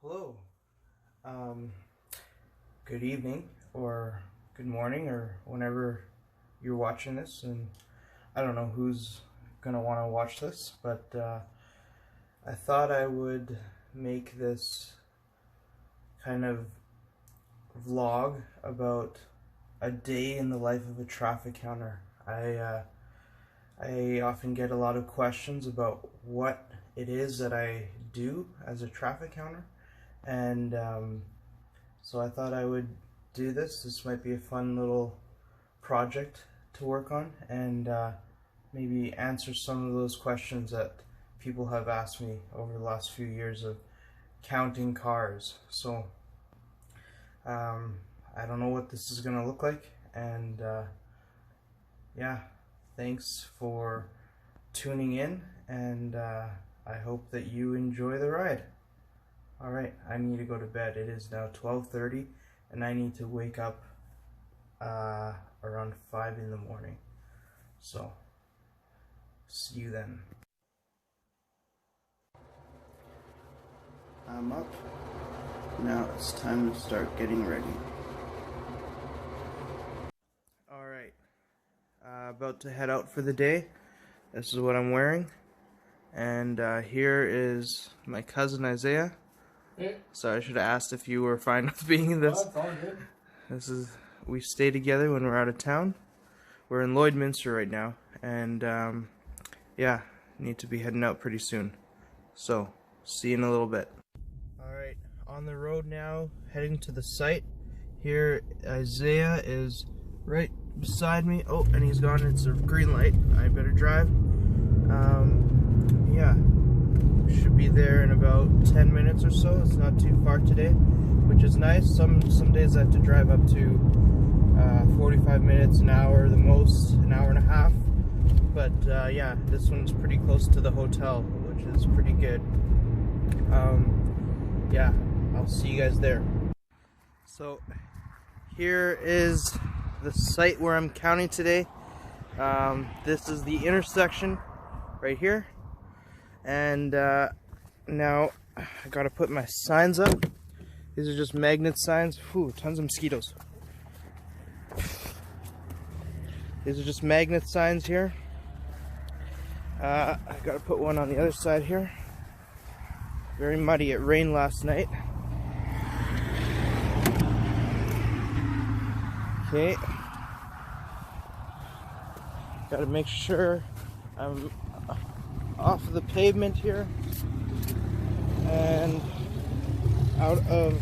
Hello. Um, Good evening or good morning or whenever you're watching this. And I don't know who's gonna want to watch this, but I thought I would make this kind of vlog about a day in the life of a traffic counter. I often get a lot of questions about what it is that I do as a traffic counter, and so I thought I would do this. This might be a fun little project to work on, and maybe answer some of those questions that people have asked me over the last few years of counting cars. So I don't know what this is gonna look like, and yeah, thanks for tuning in, and I hope that you enjoy the ride. Alright, I need to go to bed. It is now 12:30 and I need to wake up around 5 in the morning. So, see you then. I'm up. Now it's time to start getting ready. Alright, about to head out for the day. This is what I'm wearing. And here is my cousin Isaiah. Hey. So I should have asked if you were fine with being in this. Oh, it's all good. We stay together when we're out of town. We're in Lloydminster right now, and yeah, need to be heading out pretty soon. So, see you in a little bit. Alright, on the road now, heading to the site. Here, Isaiah is right beside me. Oh, and he's gone. It's a green light. I better drive. Yeah. Should be there in about 10 minutes or so. It's not too far today, which is nice. Some days I have to drive up to 45 minutes, an hour, the most an hour and a half. But yeah, this one's pretty close to the hotel, which is pretty good. Yeah, I'll see you guys there. So here is the site where I'm counting today. This is the intersection right here. And now I gotta put my signs up. These are just magnet signs. Whew, tons of mosquitoes. These are just magnet signs here. I gotta put one on the other side here. Very muddy. It rained last night. Okay. Gotta make sure I'm off of the pavement here and out of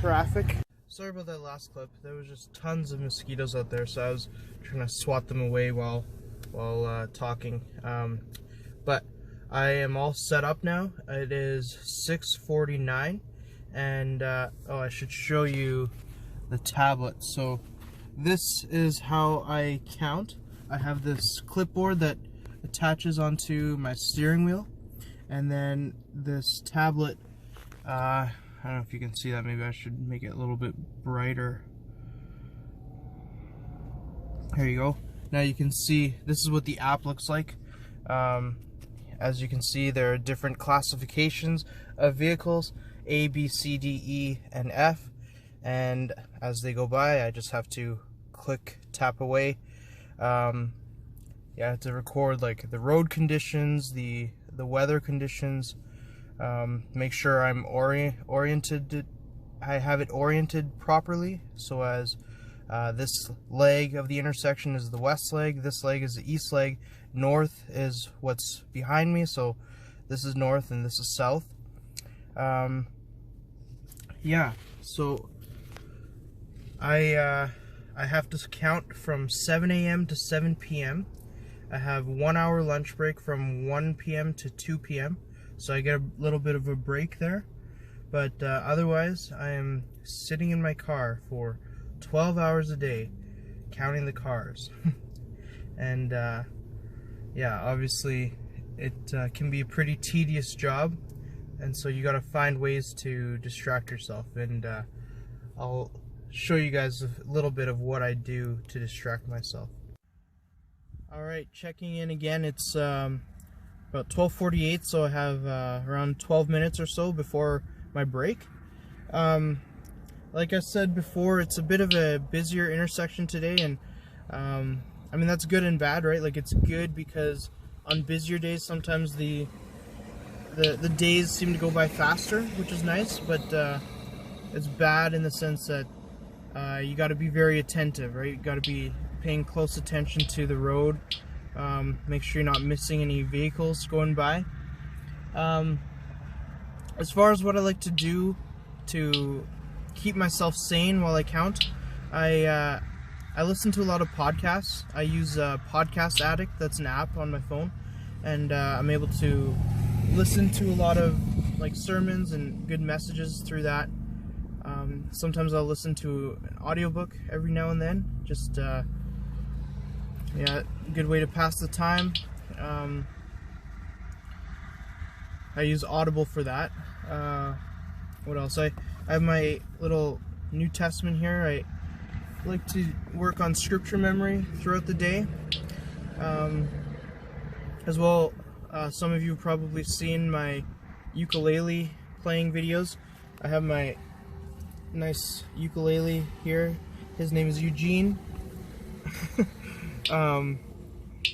traffic. Sorry about that last clip. There was just tons of mosquitoes out there, so I was trying to swat them away while talking. But I am all set up now. It is 6:49, and oh, I should show you the tablet. So this is how I count. I have this clipboard that attaches onto my steering wheel, and then this tablet, I don't know if you can see that. Maybe I should make it a little bit brighter. There you go. Now you can see this is what the app looks like. As you can see, there are different classifications of vehicles: A, B, C, D, E, and F, and as they go by I just have to tap away. Yeah, to record like the road conditions, the weather conditions, make sure I'm oriented. I have it oriented properly, so as this leg of the intersection is the west leg, this leg is the east leg, north is what's behind me, so this is north and this is south. Yeah, so I have to count from 7 a.m. to 7 p.m. I have 1 hour lunch break from 1 p.m. to 2 p.m. so I get a little bit of a break there. But otherwise, I am sitting in my car for 12 hours a day counting the cars. And yeah, obviously it can be a pretty tedious job, and so you gotta find ways to distract yourself, and I'll show you guys a little bit of what I do to distract myself. Alright, checking in again. It's about 12:48, so I have around 12 minutes or so before my break. Like I said before, it's a bit of a busier intersection today, and I mean, that's good and bad, right? Like, it's good because on busier days sometimes the days seem to go by faster, which is nice, but it's bad in the sense that you got to be very attentive, right? You got to be paying close attention to the road. Make sure you're not missing any vehicles going by. As far as what I like to do to keep myself sane while I count, I listen to a lot of podcasts. I use Podcast Addict. That's an app on my phone, and I'm able to listen to a lot of like sermons and good messages through that. Sometimes I'll listen to an audiobook every now and then. Just yeah, good way to pass the time. I use Audible for that. What else? I have my little New Testament here. I like to work on scripture memory throughout the day. As well, some of you have probably seen my ukulele playing videos. I have my nice ukulele here. His name is Eugene.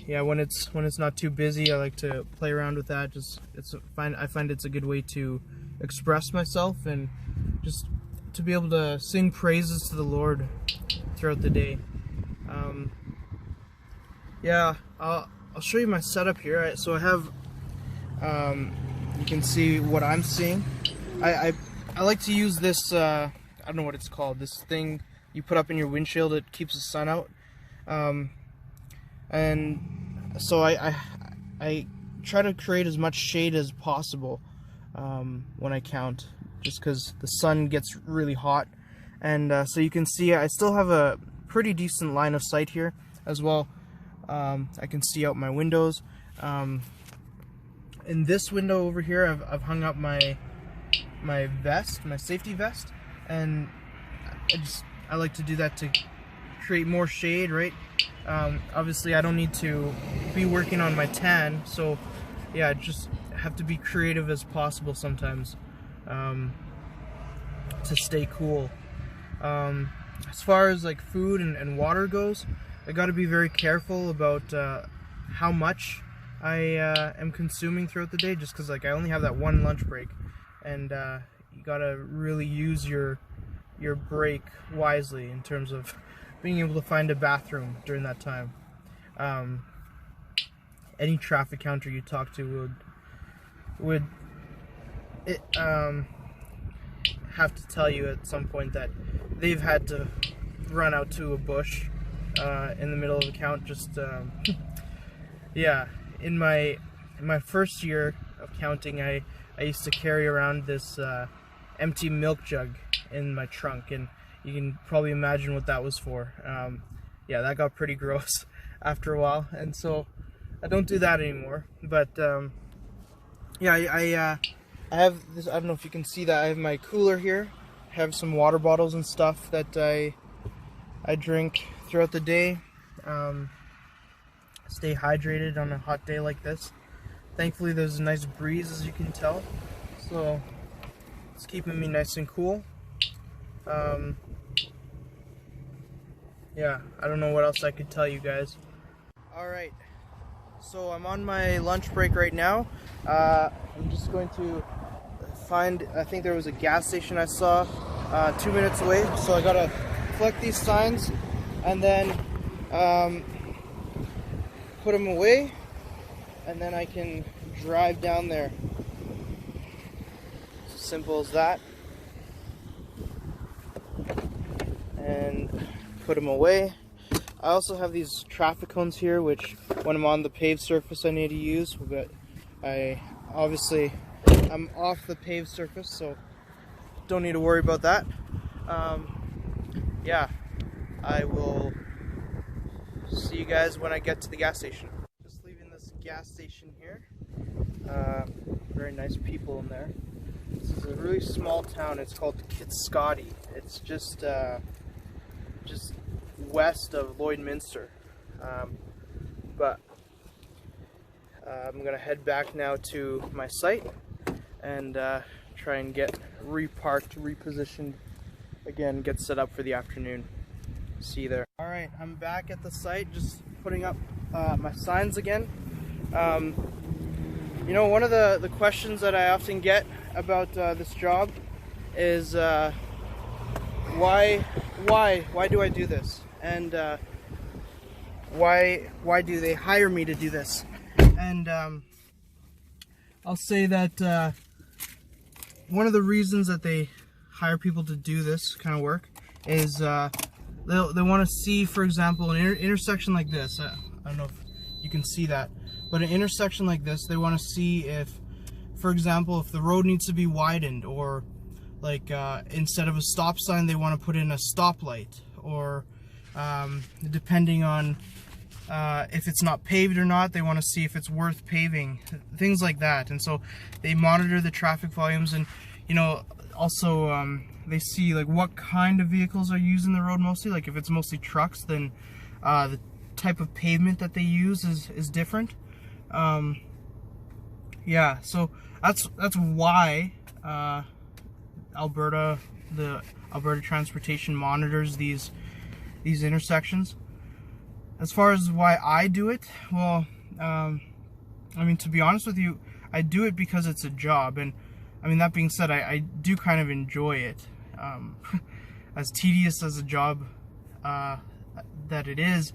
Yeah, when it's not too busy, I like to play around with that. I find it's a good way to express myself and just to be able to sing praises to the Lord throughout the day. Yeah, I'll show you my setup here. So I have, you can see what I'm seeing. I like to use this, I don't know what it's called, this thing you put up in your windshield that keeps the sun out. And so I try to create as much shade as possible when I count, just because the sun gets really hot. And so you can see I still have a pretty decent line of sight here as well. I can see out my windows. In this window over here, I've hung up my vest, my safety vest, and I like to do that to create more shade, right? Obviously I don't need to be working on my tan, so yeah, I just have to be creative as possible sometimes to stay cool. As far as like food and water goes, I got to be very careful about how much I am consuming throughout the day, just because like I only have that one lunch break, and you got to really use your break wisely in terms of being able to find a bathroom during that time. Any traffic counter you talk to would have to tell you at some point that they've had to run out to a bush in the middle of a count. Just yeah, in my first year of counting, I used to carry around this empty milk jug in my trunk, and you can probably imagine what that was for. Yeah, that got pretty gross after a while, and so I don't do that anymore. But yeah, I have this, I don't know if you can see that, I have my cooler here. I have some water bottles and stuff that I drink throughout the day. Stay hydrated on a hot day like this. Thankfully there's a nice breeze, as you can tell, so it's keeping me nice and cool. Yeah, I don't know what else I could tell you guys. Alright, so I'm on my lunch break right now. I'm just going to find, I think there was a gas station I saw 2 minutes away, so I gotta collect these signs and then put them away, and then I can drive down there. Simple as that. And put them away. I also have these traffic cones here, which when I'm on the paved surface I need to use, but I'm off the paved surface, so don't need to worry about that. Yeah, I will see you guys when I get to the gas station. Just leaving this gas station here. Very nice people in there. This is a really small town. It's called Kitscoty. It's just west of Lloydminster. But I'm gonna head back now to my site and try and get reparked, repositioned again, get set up for the afternoon. See you there. All right, I'm back at the site, just putting up my signs again. You know, one of the questions that I often get about this job is why do I do this, and why do they hire me to do this? And I'll say that one of the reasons that they hire people to do this kind of work is they want to see, for example, an intersection like this. I don't know if you can see that, but an intersection like this, they want to see if, for example, if the road needs to be widened, or like instead of a stop sign they want to put in a stoplight, or depending on if it's not paved or not, they want to see if it's worth paving, things like that. And so they monitor the traffic volumes, and you know, also they see like what kind of vehicles are using the road mostly. Like if it's mostly trucks, then the type of pavement that they use is different. Yeah, so that's why the Alberta Transportation monitors these intersections. As far as why I do it, well, I mean, to be honest with you, I do it because it's a job. And I mean, that being said, I do kind of enjoy it. As tedious as a job that it is,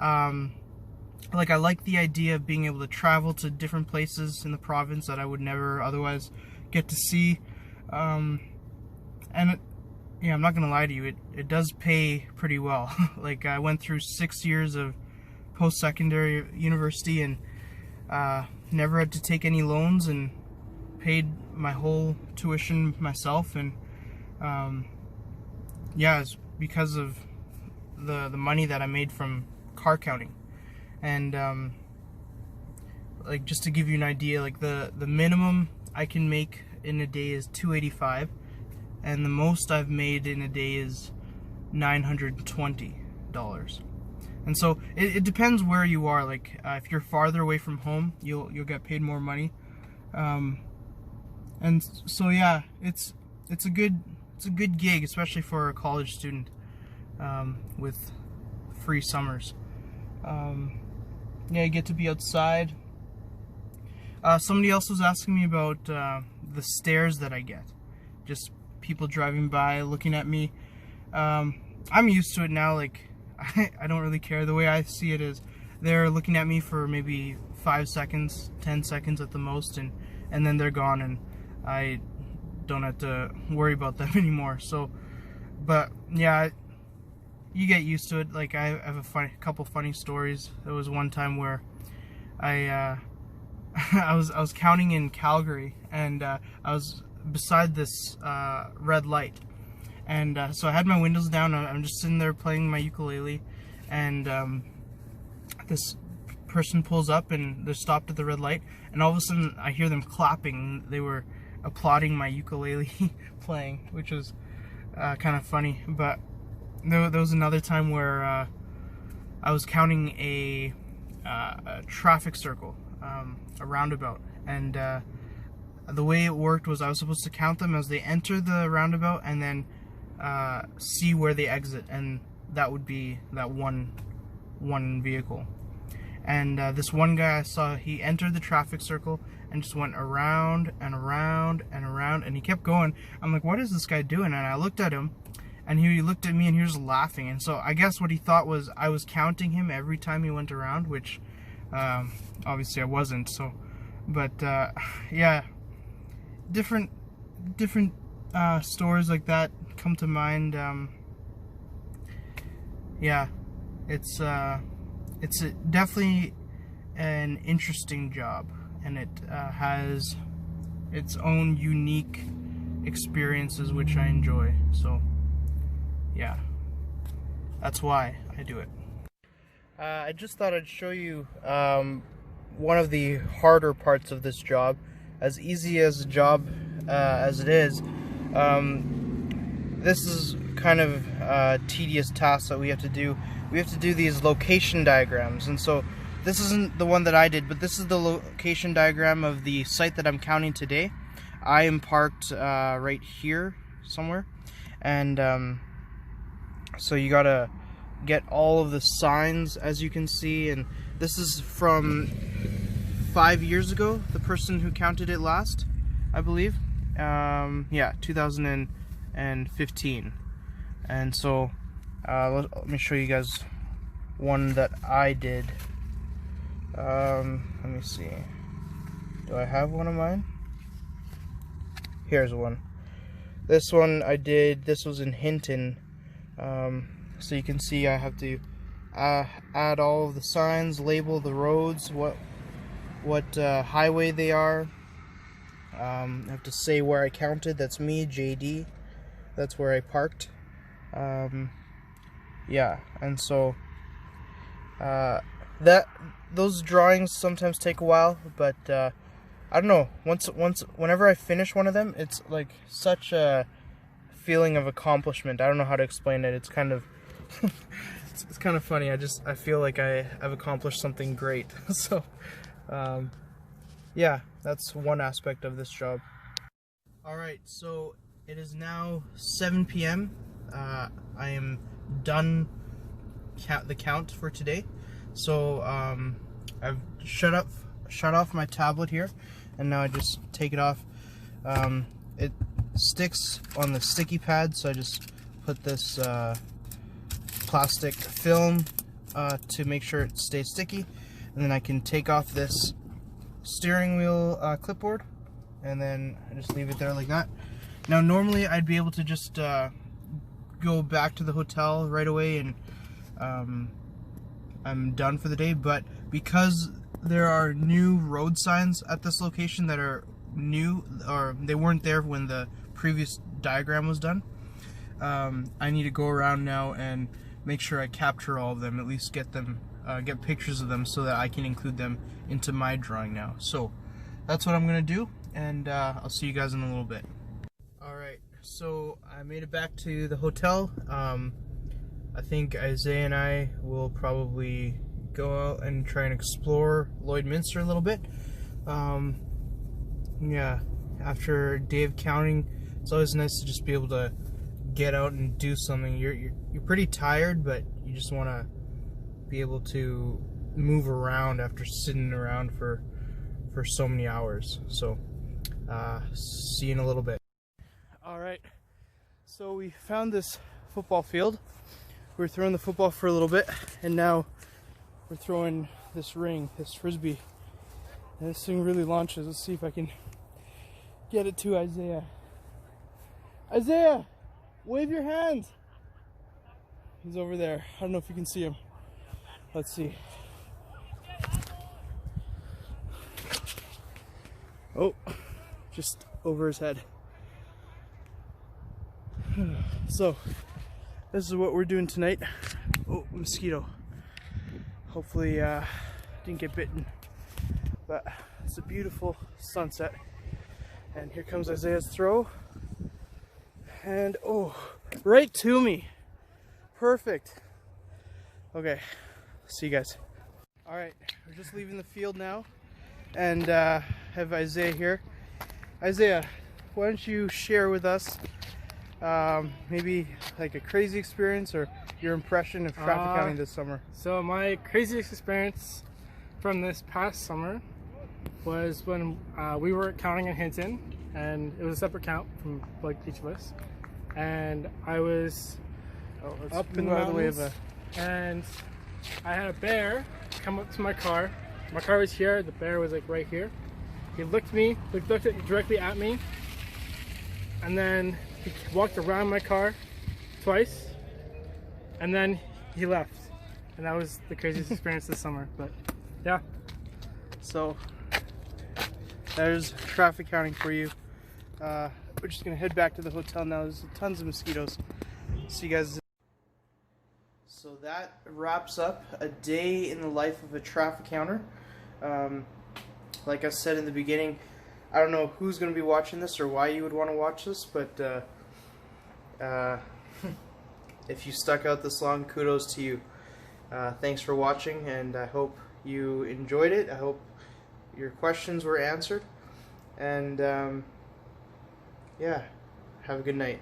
like, I like the idea of being able to travel to different places in the province that I would never otherwise get to see. And yeah, I'm not gonna lie to you, it does pay pretty well. Like, I went through 6 years of post-secondary university and never had to take any loans, and paid my whole tuition myself. And yeah, it's because of the money that I made from car counting. And like, just to give you an idea, like the minimum I can make in a day is $285, and the most I've made in a day is $920. And so it depends where you are. Like if you're farther away from home, you'll get paid more money. And so yeah, it's a good gig, especially for a college student with free summers. Yeah, you get to be outside. Somebody else was asking me about the stares that I get. Just people driving by looking at me. I'm used to it now. Like, I don't really care. The way I see it is, they're looking at me for maybe 5 seconds, 10 seconds at the most, and then they're gone, and I don't have to worry about them anymore. So, but yeah, you get used to it. Like, I have a couple funny stories. There was one time where I was counting in Calgary, and I was beside this red light, and so I had my windows down. I'm just sitting there playing my ukulele, and this person pulls up, and they're stopped at the red light, and all of a sudden I hear them clapping. They were applauding my ukulele playing, which was kind of funny. But there was another time where I was counting a traffic circle, a roundabout, and the way it worked was I was supposed to count them as they enter the roundabout, and then see where they exit, and that would be that one vehicle. And this one guy I saw, he entered the traffic circle and just went around and around and around, and he kept going. I'm like, what is this guy doing? And I looked at him, and he looked at me, and he was laughing. And so I guess what he thought was I was counting him every time he went around, which obviously I wasn't. So, but yeah, different stories like that come to mind. Yeah, it's definitely an interesting job, and it has its own unique experiences which I enjoy. So yeah, that's why I do it. I just thought I'd show you one of the harder parts of this job. As easy as a job as it is, this is kind of a tedious task that we have to do. We have to do these location diagrams, and so this isn't the one that I did, but this is the location diagram of the site that I'm counting today. I am parked right here somewhere, and so you gotta get all of the signs, as you can see, and this is from 5 years ago, the person who counted it last, I believe. Yeah, 2015. And so let me show you guys one that I did. Let me see, do I have one of mine? Here's one. This one I did, this was in Hinton. So you can see I have to add all of the signs, label the roads, what highway they are. I have to say where I counted. That's me, JD. That's where I parked. Yeah, and so those drawings sometimes take a while, but I don't know. Whenever I finish one of them, it's like such a feeling of accomplishment. I don't know how to explain it. It's kind of it's kind of funny. I feel like I've accomplished something great. So yeah, that's one aspect of this job. Alright, so it is now 7 p.m. I am done the count for today. So I've shut off my tablet here, and now I just take it off. It sticks on the sticky pad, so I just put this plastic film to make sure it stays sticky, and then I can take off this steering wheel clipboard, and then I just leave it there like that. Now normally I'd be able to just go back to the hotel right away and I'm done for the day, but because there are new road signs at this location that are new, or they weren't there when the previous diagram was done, I need to go around now and make sure I capture all of them, at least get them, get pictures of them so that I can include them into my drawing now. So that's what I'm gonna do, and I'll see you guys in a little bit. Alright, so I made it back to the hotel. I think Isaiah and I will probably go out and try and explore Lloydminster a little bit. Yeah, after a day of counting, it's always nice to just be able to get out and do something. You're pretty tired, but you just want to be able to move around after sitting around for so many hours. So see you in a little bit. All right, so we found this football field. We were throwing the football for a little bit, and now we're throwing this ring, this frisbee, and this thing really launches. Let's see if I can get it to Isaiah. Isaiah, wave your hands. He's over there. I don't know if you can see him. Let's see. Oh, just over his head. So this is what we're doing tonight. Oh, mosquito. Hopefully didn't get bitten, but it's a beautiful sunset, and here comes Isaiah's throw, and oh, right to me. Perfect. Okay, see you guys. All right, we're just leaving the field now, and have Isaiah here. Isaiah, why don't you share with us maybe like a crazy experience or your impression of traffic counting this summer? So my craziest experience from this past summer was when we were counting in Hinton, and it was a separate count from like each of us, and I was up in the mountains, and I had a bear come up to my car. My car was here, the bear was like right here. He looked directly at me, and then he walked around my car twice, and then he left. And that was the craziest experience this summer, but yeah. So there's traffic counting for you. We're just gonna head back to the hotel now. There's tons of mosquitoes. See you guys. So that wraps up a day in the life of a traffic counter. Like I said in the beginning, I don't know who's going to be watching this or why you would want to watch this, but if you stuck out this long, kudos to you. Thanks for watching, and I hope you enjoyed it. I hope your questions were answered, and yeah, have a good night.